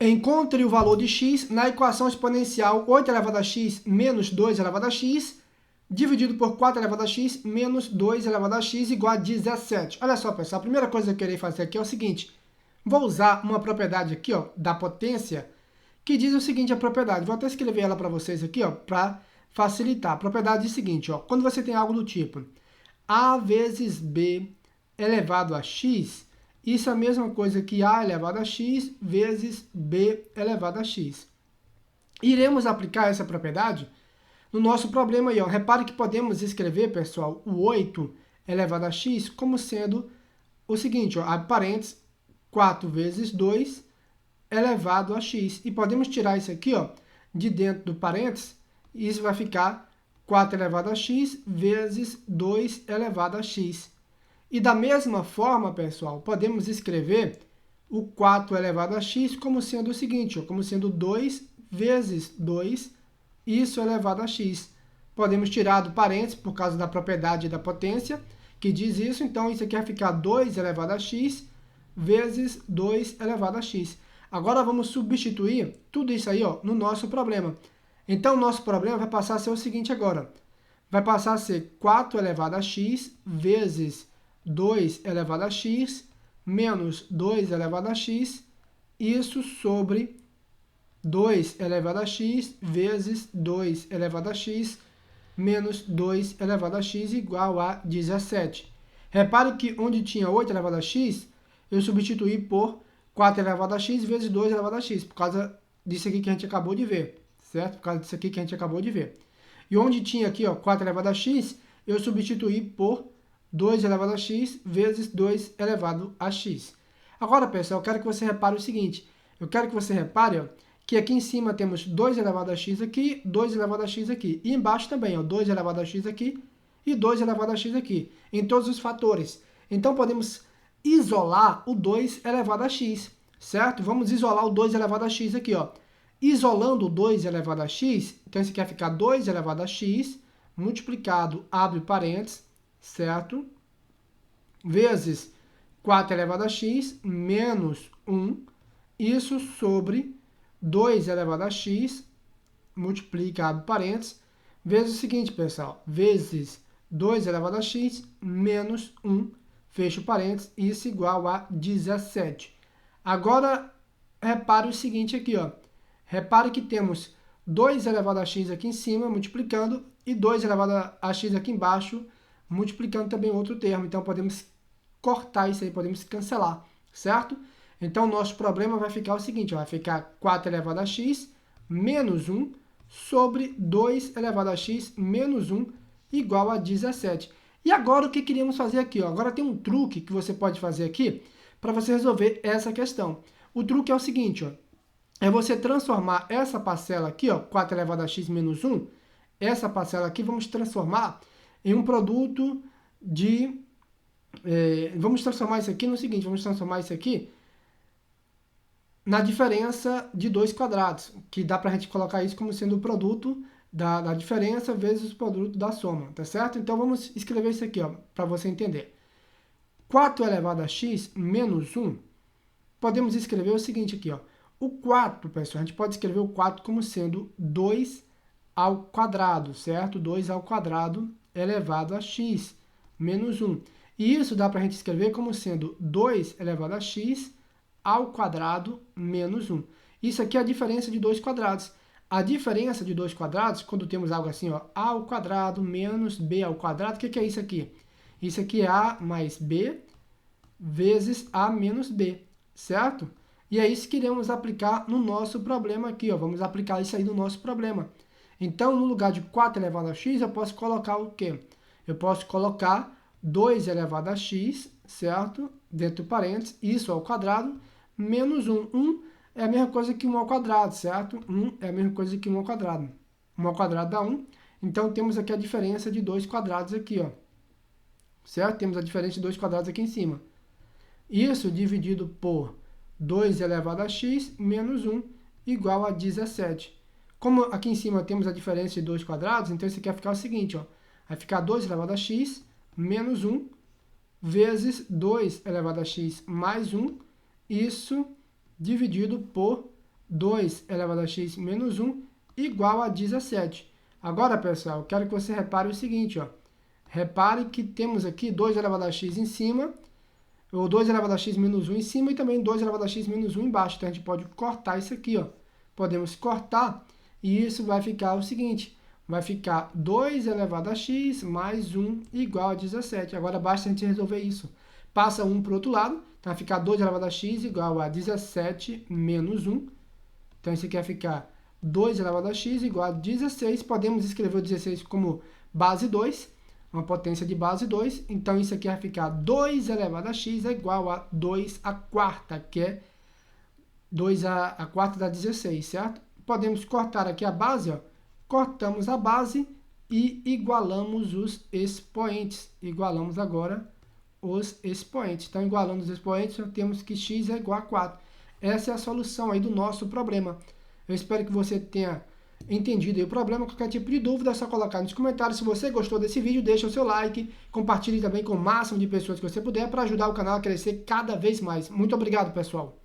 Encontre o valor de x na equação exponencial 8 elevado a x menos 2 elevado a x, dividido por 4 elevado a x menos 2 elevado a x igual a 17. Olha só, pessoal, a primeira coisa que eu queria fazer aqui é o seguinte. Vou usar uma propriedade aqui, ó, da potência, que diz o seguinte, a propriedade. Vou até escrever ela para vocês aqui, ó, para facilitar. A propriedade diz o seguinte, ó, quando você tem algo do tipo a vezes b elevado a x, isso é a mesma coisa que a elevado a x vezes b elevado a x. Iremos aplicar essa propriedade no nosso problema aí, ó. Repare que podemos escrever, pessoal, o 8 elevado a x como sendo o seguinte, ó, abre parênteses, 4 vezes 2 elevado a x. E podemos tirar isso aqui, ó, de dentro do parênteses, e isso vai ficar 4 elevado a x vezes 2 elevado a x. E da mesma forma, pessoal, podemos escrever o 4 elevado a x como sendo o seguinte, ó, como sendo 2 vezes 2, isso elevado a x. Podemos tirar do parênteses por causa da propriedade da potência, que diz isso, então isso aqui vai ficar 2 elevado a x vezes 2 elevado a x. Agora vamos substituir tudo isso aí, ó, no nosso problema. Então, o nosso problema vai passar a ser o seguinte agora. Vai passar a ser 4 elevado a x vezes 2 elevado a x menos 2 elevado a x, isso sobre 2 elevado a x vezes 2 elevado a x menos 2 elevado a x igual a 17. Repare que onde tinha 8 elevado a x, eu substituí por 4 elevado a x vezes 2 elevado a x, por causa disso aqui que a gente acabou de ver, certo? Por causa disso aqui que a gente acabou de ver. E onde tinha aqui, ó, 4 elevado a x, eu substituí por 2 elevado a x vezes 2 elevado a x. Agora, pessoal, eu quero que você repare o seguinte. Eu quero que você repare, ó, que aqui em cima temos 2 elevado a x aqui, 2 elevado a x aqui. E embaixo também, ó, 2 elevado a x aqui e 2 elevado a x aqui, em todos os fatores. Então, podemos isolar o 2 elevado a x, certo? Vamos isolar o 2 elevado a x aqui, ó. Isolando o 2 elevado a x, então isso aqui vai ficar 2 elevado a x, multiplicado, abre parênteses, certo? Vezes 4 elevado a x menos 1, isso sobre 2 elevado a x, multiplica, abre parênteses, vezes o seguinte, pessoal, vezes 2 elevado a x menos 1, fecha parênteses, isso igual a 17. Agora, repare o seguinte aqui, ó. Repare que temos 2 elevado a x aqui em cima, multiplicando, e 2 elevado a x aqui embaixo, multiplicando também outro termo. Então, podemos cortar isso aí, podemos cancelar, certo? Então, o nosso problema vai ficar o seguinte, ó, vai ficar 4 elevado a x menos 1 sobre 2 elevado a x menos 1 igual a 17. E agora, o que queríamos fazer aqui? Ó? Agora, tem um truque que você pode fazer aqui para você resolver essa questão. O truque é o seguinte, ó, é você transformar essa parcela aqui, ó, 4 elevado a x menos 1, essa parcela aqui vamos transformar em um produto de... vamos transformar isso aqui no seguinte, vamos transformar isso aqui na diferença de 2 quadrados, que dá para a gente colocar isso como sendo o produto da diferença vezes o produto da soma, tá certo? Então, vamos escrever isso aqui, para você entender. 4 elevado a x menos 1, podemos escrever o seguinte aqui, ó. O 4, pessoal, a gente pode escrever o 4 como sendo 2 ao quadrado, certo? 2 ao quadrado elevado a x menos 1. E isso dá para a gente escrever como sendo 2 elevado a x ao quadrado menos 1. Isso aqui é a diferença de 2 quadrados. A diferença de 2 quadrados, quando temos algo assim, ó, a ao quadrado menos b ao quadrado, o que é isso aqui? Isso aqui é a mais b vezes a menos b, certo? E é isso que iremos aplicar no nosso problema aqui, ó. Vamos aplicar isso aí no nosso problema. Então, no lugar de 4 elevado a x, eu posso colocar o quê? Eu posso colocar 2 elevado a x, certo? Dentro do parênteses, isso ao quadrado, menos 1. 1 é a mesma coisa que 1 ao quadrado, certo? 1 é a mesma coisa que 1 ao quadrado. 1 ao quadrado dá 1. Então, temos aqui a diferença de 2 quadrados aqui, ó. Certo? Temos a diferença de 2 quadrados aqui em cima. Isso dividido por 2 elevado a x menos 1 igual a 17. Como aqui em cima temos a diferença de 2 quadrados, então isso aqui vai ficar o seguinte, ó. Vai ficar 2 elevado a x menos 1 vezes 2 elevado a x mais 1, isso dividido por 2 elevado a x menos 1 igual a 17. Agora, pessoal, eu quero que você repare o seguinte, ó. Repare que temos aqui 2 elevado a x em cima, ou 2 elevado a x menos 1 em cima e também 2 elevado a x menos 1 embaixo. Então, a gente pode cortar isso aqui, ó. Podemos cortar e isso vai ficar o seguinte, vai ficar 2 elevado a x mais 1 igual a 17. Agora, basta a gente resolver isso. Passa 1 para o outro lado, então vai ficar 2 elevado a x igual a 17 menos 1. Então, isso aqui vai ficar 2 elevado a x igual a 16. Podemos escrever o 16 como base 2, uma potência de base 2. Então, isso aqui vai ficar 2 elevado a x é igual a 2 a quarta, que é 2 a quarta dá 16, certo? Podemos cortar aqui a base, ó. Cortamos a base e igualamos os expoentes. Igualamos agora os expoentes. Então, igualando os expoentes, nós temos que x é igual a 4. Essa é a solução aí do nosso problema. Eu espero que você tenha entendido aí o problema. Qualquer tipo de dúvida é só colocar nos comentários. Se você gostou desse vídeo, deixa o seu like, compartilhe também com o máximo de pessoas que você puder para ajudar o canal a crescer cada vez mais. Muito obrigado, pessoal!